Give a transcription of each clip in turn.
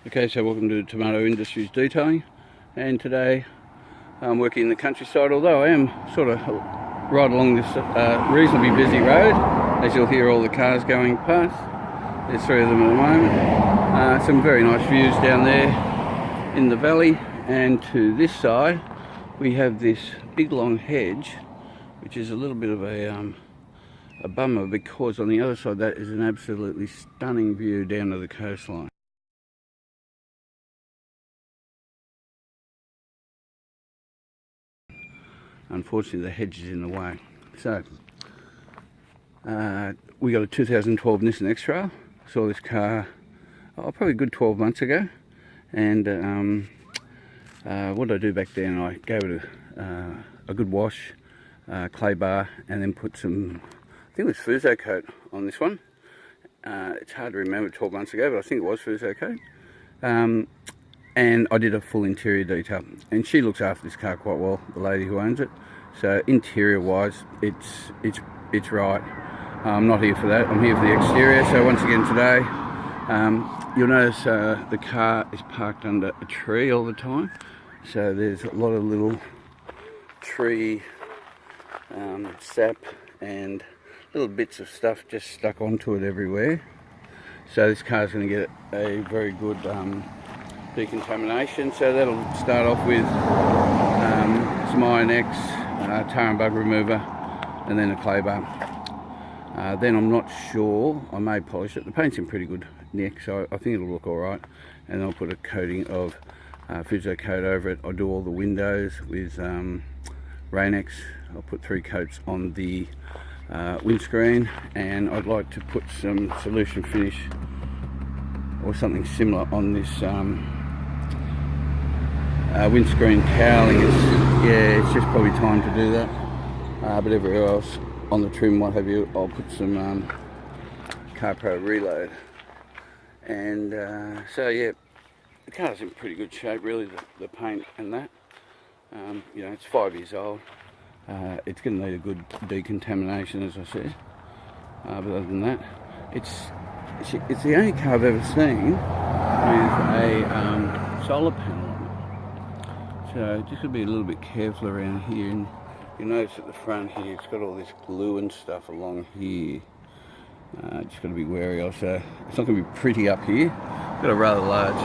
Okay, so welcome to Tomato Industries Detailing, and today I'm working in the countryside, although I am sort of right along this reasonably busy road, as you'll hear all the cars going past. There's three of them at the moment. Some very nice views down there in the valley, and to this side we have this big long hedge, which is a little bit of a bummer, because on the other side that is an absolutely stunning view down to the coastline. Unfortunately, the hedge is in the way. So, we got a 2012 Nissan X-Trail. Saw this car probably a good 12 months ago, and what did I do back then? I gave it a good wash, clay bar, and then put some, I think it was Fusso Coat on this one. It's hard to remember 12 months ago, but I think it was Fusso Coat. And I did a full interior detail, and she looks after this car quite well, the lady who owns it. So interior wise, it's right. I'm not here for that, I'm here for the exterior. So once again today, you'll notice the car is parked under a tree all the time, so there's a lot of little tree sap and little bits of stuff just stuck onto it everywhere. So this car's going to get a very good decontamination. So that'll start off with some Iron X, tar and bug remover, and then a clay bar. Then I'm not sure, I may polish it. The paint's in pretty good nick, so I think it'll look alright. And I'll put a coating of Fusso Coat over it. I'll do all the windows with Rain-X. I'll put 3 coats on the windscreen, and I'd like to put some solution finish or something similar on this windscreen cowling. It's just probably time to do that. But everywhere else on the trim, what have you, I'll put some CarPro Reload. And so yeah, the car's in pretty good shape really, the paint and that. You know, it's 5 years old. It's going to need a good decontamination, as I said. But other than that, it's the only car I've ever seen with a solar panel on it. So just got to be a little bit careful around here. And you notice at the front here, it's got all this glue and stuff along here. Just got to be wary of. So it's not going to be pretty up here. Got a rather large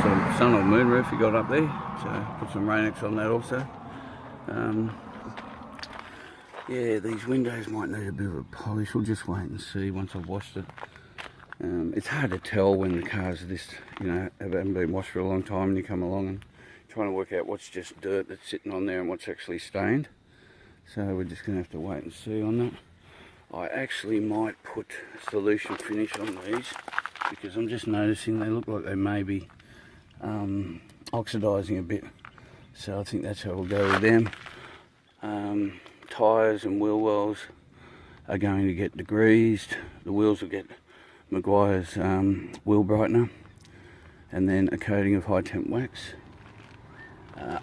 sort of sun or moon roof you got up there. So put some Rain-X on that also. Yeah, these windows might need a bit of a polish. We'll just wait and see once I've washed it. It's hard to tell when the cars are this, you know, haven't been washed for a long time, and you come along and trying to work out what's just dirt that's sitting on there and what's actually stained. So we're just going to have to wait and see on that. I actually might put solution finish on these, because I'm just noticing they look like they may be oxidising a bit. So I think that's how we'll go with them. Tyres and wheel wells are going to get degreased. The wheels will get Maguire's wheel brightener, and then a coating of high temp wax.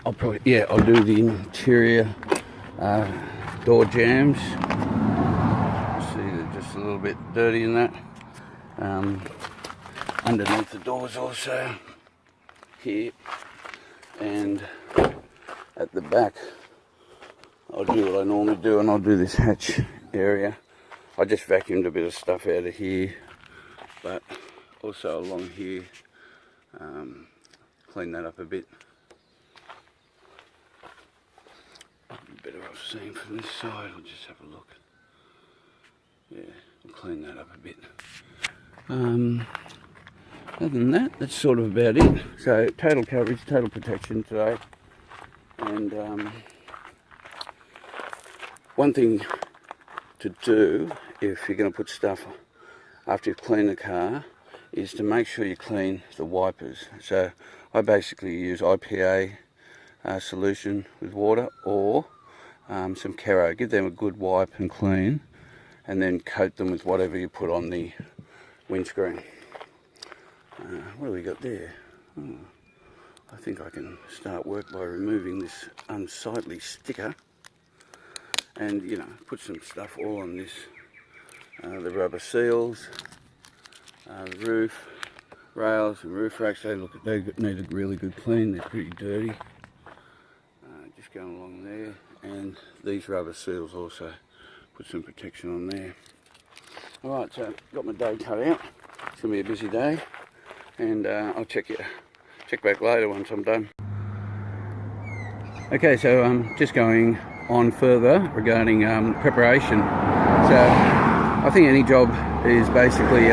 I'll do the interior door jambs. See, they're just a little bit dirty in that. Underneath the doors also, here and at the back, I'll do what I normally do, and I'll do this hatch area. I just vacuumed a bit of stuff out of here, but also along here, clean that up a bit. Better off seeing from this side. I'll just have a look. Yeah, we'll clean that up a bit. Other than that, that's sort of about it. So total coverage, total protection today. And one thing to do if you're going to put stuff after you've cleaned the car is to make sure you clean the wipers. So I basically use IPA solution with water, or some Kero. Give them a good wipe and clean, and then coat them with whatever you put on the windscreen. What do we got there? I think I can start work by removing this unsightly sticker, and you know, put some stuff all on this, the rubber seals, the roof, rails and roof racks, they need a really good clean. They're pretty dirty. Just going along there, and these rubber seals also put some protection on there. Alright, so got my day cut out. It's going to be a busy day, and I'll check back later once I'm done. Okay, so I'm just going on further regarding preparation. So I think any job is basically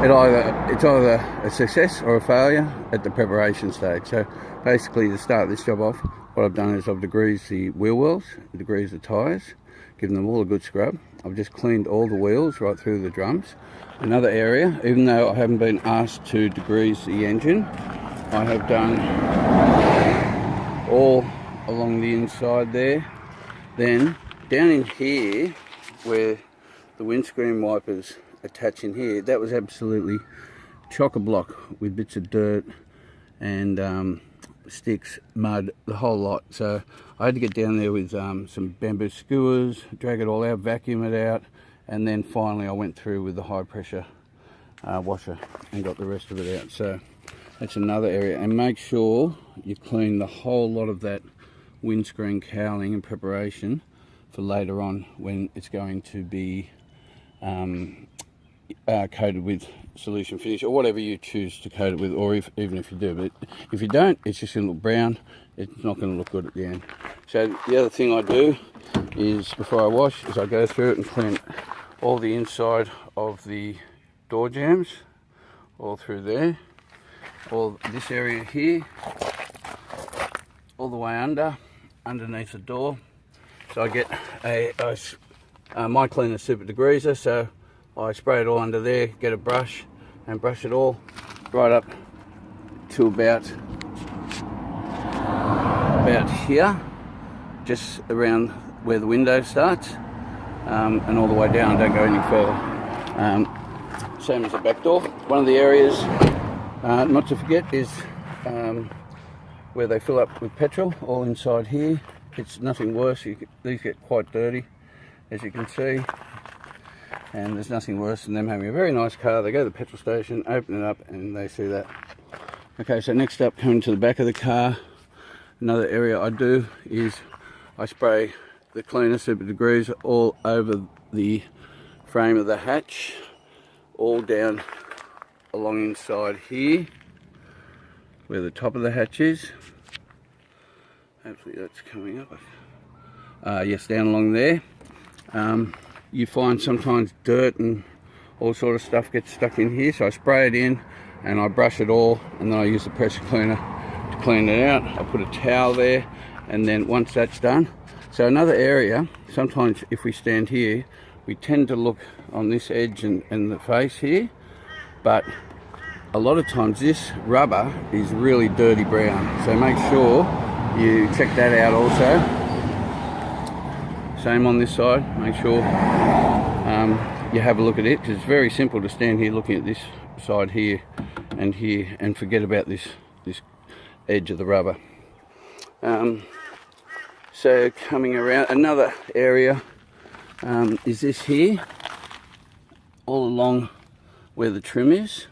it's either a success or a failure at the preparation stage. So basically, to start this job off, what I've done is I've degreased the wheel wells, degreased the tyres, given them all a good scrub. I've just cleaned all the wheels right through the drums. Another area, even though I haven't been asked to degrease the engine, I have done all along the inside there. Then down in here, where the windscreen wipers attach in here, that was absolutely chock-a-block with bits of dirt and sticks, mud, the whole lot. So I had to get down there with some bamboo skewers, drag it all out, vacuum it out, and then finally I went through with the high pressure washer and got the rest of it out. So that's another area, and make sure you clean the whole lot of that windscreen cowling in preparation for later on when it's going to be coated with solution finish, or whatever you choose to coat it with, or even if you do. But if you don't, it's just going to look brown. It's not going to look good at the end. So the other thing I do is, before I wash, is I go through it and clean all the inside of the door jambs, all through there, all this area here, all the way underneath the door. So I get my cleaner super degreaser, so I spray it all under there, get a brush and brush it all right up to about here, just around where the window starts, and all the way down. Don't go any further. Same as the back door. One of the areas not to forget is where they fill up with petrol, all inside here. It's nothing worse. These get quite dirty, as you can see, and there's nothing worse than them having a very nice car. They go to the petrol station, open it up, and they see that. Okay, so next up, coming to the back of the car, another area I do is I spray the cleaner super degreaser all over the frame of the hatch, all down along inside here where the top of the hatch is. Hopefully that's coming up. Yes, down along there. You find sometimes dirt and all sort of stuff gets stuck in here, so I spray it in and I brush it all, and then I use the pressure cleaner to clean it out. I put a towel there, and then once that's done, so another area, sometimes if we stand here, we tend to look on this edge and the face here, but a lot of times this rubber is really dirty brown, so make sure you check that out also. Same on this side, make sure you have a look at it, because it's very simple to stand here looking at this side here and forget about this edge of the rubber. So coming around, another area is this here, all along where the trim is.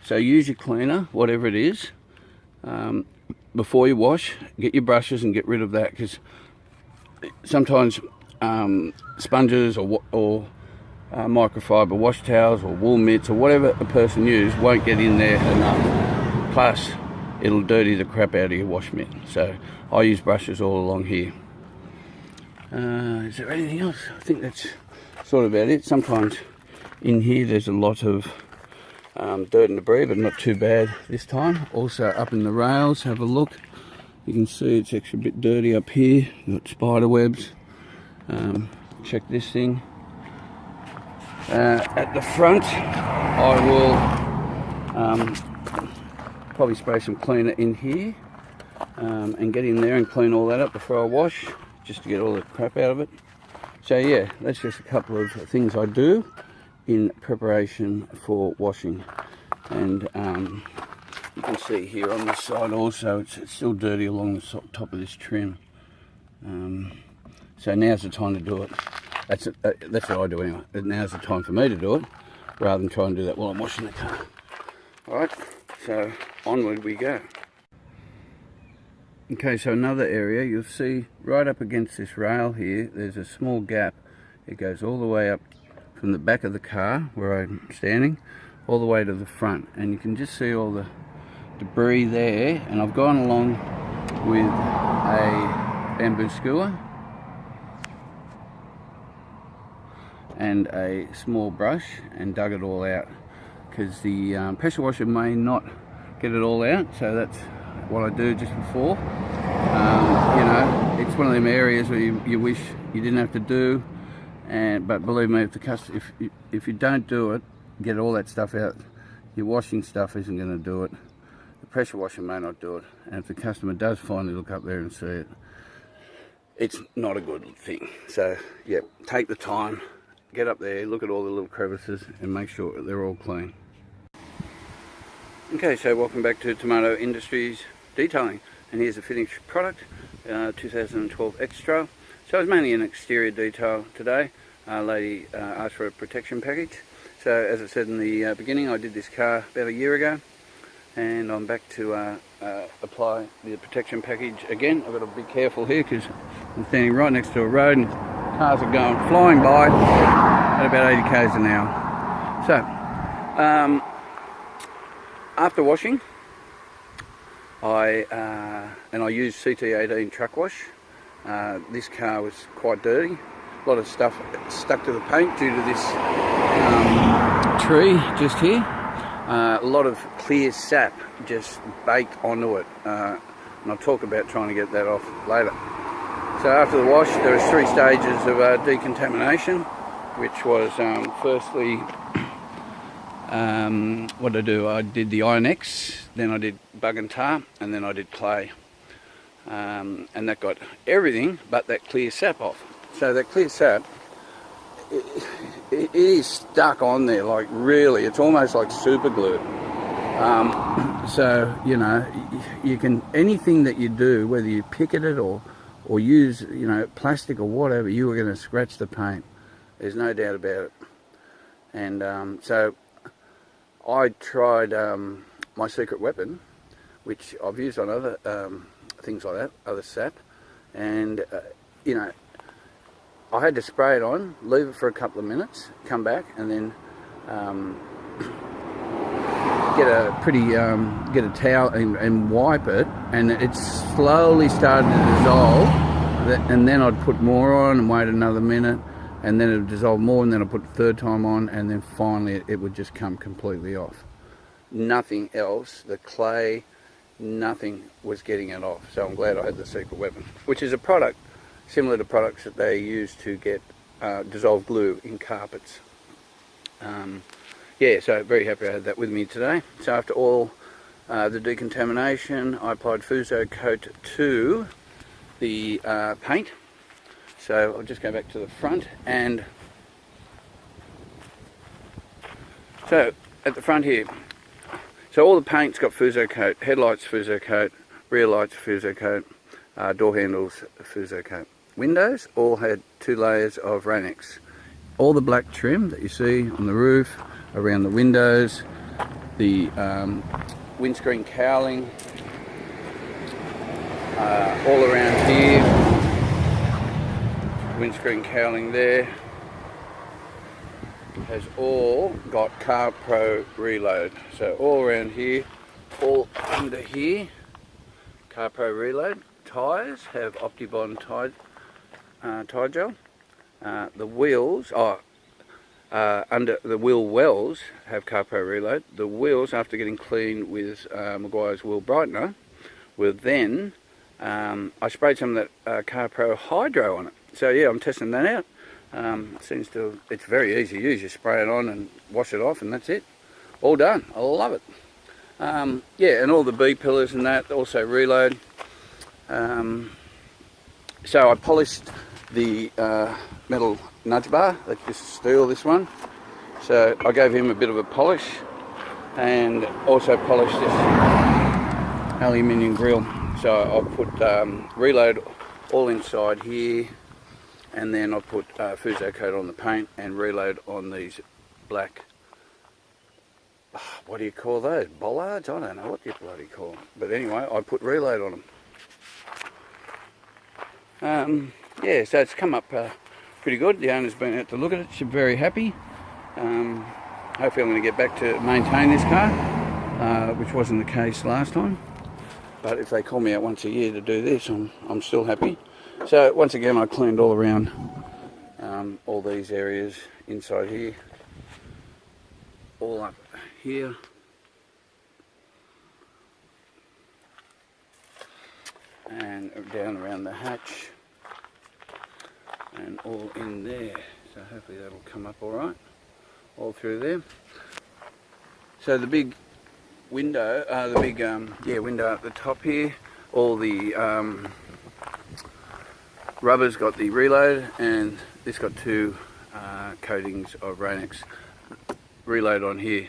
So use your cleaner, whatever it is, before you wash. Get your brushes and get rid of that, because sometimes sponges or microfiber wash towels or wool mitts or whatever a person uses won't get in there enough. Plus, it'll dirty the crap out of your wash mitt. So I use brushes all along here. Is there anything else? I think that's sort of about it. Sometimes in here there's a lot of dirt and debris, but not too bad this time. Also up in the rails, have a look. You can see it's extra bit dirty up here. You've got spider webs. Check this thing. At the front, I will probably spray some cleaner in here and get in there and clean all that up before I wash, just to get all the crap out of it. So yeah, that's just a couple of things I do in preparation for washing. And you can see here on this side also, it's still dirty along the top of this trim. So now's the time to do it. That's what I do anyway. Now's the time for me to do it, rather than try and do that while I'm washing the car. Alright, so onward we go. Okay, so another area, you'll see right up against this rail here, there's a small gap. It goes all the way up from the back of the car, where I'm standing, all the way to the front. And you can just see all the debris there. And I've gone along with a bamboo skewer and a small brush and dug it all out, because the pressure washer may not get it all out, so that's what I do just before. You know, it's one of them areas where you wish you didn't have to do, but believe me, if you don't do it, get all that stuff out, your washing stuff isn't going to do it. The pressure washer may not do it, and if the customer does finally look up there and see it, it's not a good thing. So yeah, take the time, get up there, look at all the little crevices and make sure they're all clean. Okay, so welcome back to Tomato Industries Detailing, and here's the finished product, 2012 Extra. So it's mainly an exterior detail today. Lady asked for a protection package. So as I said in the beginning, I did this car about a year ago, and I'm back to apply the protection package again. I've got to be careful here because I'm standing right next to a road and cars are going flying by at about 80 k's an hour. So after washing, I used CT18 truck wash. This car was quite dirty. A lot of stuff stuck to the paint due to this tree just here. A lot of clear sap just baked onto it. And I'll talk about trying to get that off later. So after the wash, there was 3 stages of decontamination, which was firstly, what did I do? I did the Iron-X, then I did bug and tar, and then I did clay. And that got everything but that clear sap off. So that clear sap, it is stuck on there, like really, it's almost like super glue. So, you know, you can, anything that you do, whether you picket it or use, you know, plastic or whatever, you are going to scratch the paint. There's no doubt about it. And so I tried my secret weapon, which I've used on other things like that, other sap, and you know, I had to spray it on, leave it for a couple of minutes, come back, and then get a towel and wipe it, and it slowly started to dissolve. And then I'd put more on and wait another minute, and then it would dissolve more, and then I'd put the third time on, and then finally it would just come completely off. Nothing else, the clay, nothing was getting it off. So I'm glad I had the secret weapon, which is a product similar to products that they use to get dissolved glue in carpets. Yeah, so very happy I had that with me today. So after all the decontamination, I applied Fusso Coat to the paint. So I'll just go back to the front, and so at the front here, so all the paint's got Fusso Coat, headlights Fusso Coat, rear lights Fusso Coat, door handles Fusso Coat. Windows all had 2 layers of Rain-X. All the black trim that you see on the roof, around the windows, the windscreen cowling, all around here, windscreen cowling there, has all got Car Pro Reload. So all around here, all under here, Car Pro Reload. Tyres have Opti tire gel. The wheels under the wheel wells have Car Pro Reload. The wheels, after getting cleaned with Maguire's wheel brightener, will then I sprayed some of that Car Pro Hydro on it. So yeah, I'm testing that out. It's very easy to use. You spray it on and wash it off, and that's it. All done. I love it. Yeah, and all the B pillars and that also reload. So I polished the metal nudge bar. That's just steel, this one. So I gave him a bit of a polish, and also polished this aluminium grille. So I'll put reload all inside here, and then I'll put Fusso Coat on the paint and reload on these black what do you call those? Bollards? I don't know what you bloody call them. But anyway, I put reload on them. Yeah, so it's come up pretty good. The owner's been out to look at it. She's very happy. Hopefully I'm going to get back to maintain this car, which wasn't the case last time. But if they call me out once a year to do this, I'm still happy. So once again, I cleaned all around all these areas inside here, all up here, and down around the hatch, and all in there. So hopefully that'll come up all right, all through there. So the big window, window up the top here, all the rubber's got the reload, and this got two coatings of Rain-X reload on here.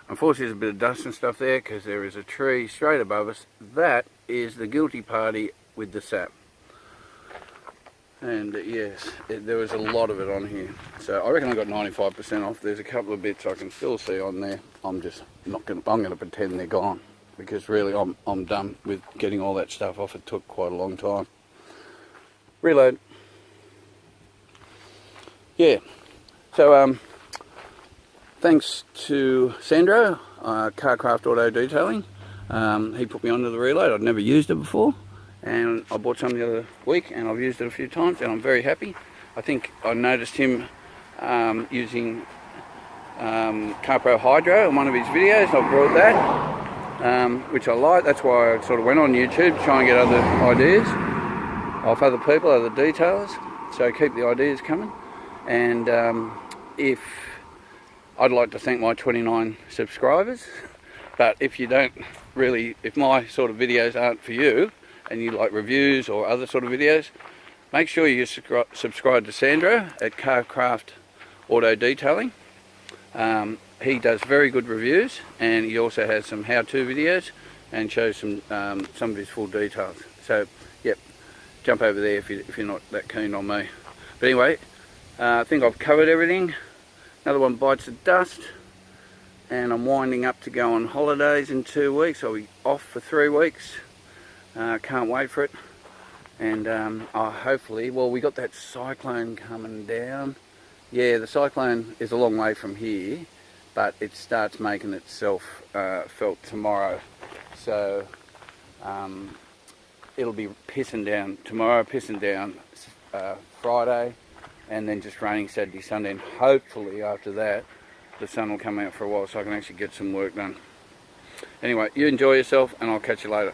Unfortunately there's a bit of dust and stuff there because there is a tree straight above us. That is the guilty party with the sap. And yes, there was a lot of it on here. So I reckon I got 95% off. There's a couple of bits I can still see on there. I'm just not going to, I'm going to pretend they're gone, because really I'm done with getting all that stuff off. It took quite a long time. Reload. Yeah. So thanks to Sandro, Carcraft Auto Detailing. He put me onto the reload. I'd never used it before, and I bought some the other week and I've used it a few times and I'm very happy. I think I noticed him using CarPro Hydro in one of his videos. I brought that, which I like. That's why I sort of went on YouTube to try and get other ideas off other people, other detailers. So keep the ideas coming. And if I'd like to thank my 29 subscribers, but if you don't really, if my sort of videos aren't for you and you like reviews or other sort of videos, make sure you subscribe to Sandro at Carcraft Auto Detailing. He does very good reviews, and he also has some how-to videos and shows some of his full details. So yep, jump over there if you're not that keen on me. But anyway, I think I've covered everything. Another one bites the dust, and I'm winding up to go on holidays in 2 weeks. I'll be off for 3 weeks. Can't wait for it. And hopefully, well, we got that cyclone coming down. Yeah, the cyclone is a long way from here, but it starts making itself felt tomorrow. So it'll be pissing down tomorrow, pissing down Friday, and then just raining Saturday, Sunday, and hopefully after that the sun will come out for a while so I can actually get some work done. Anyway, you enjoy yourself and I'll catch you later.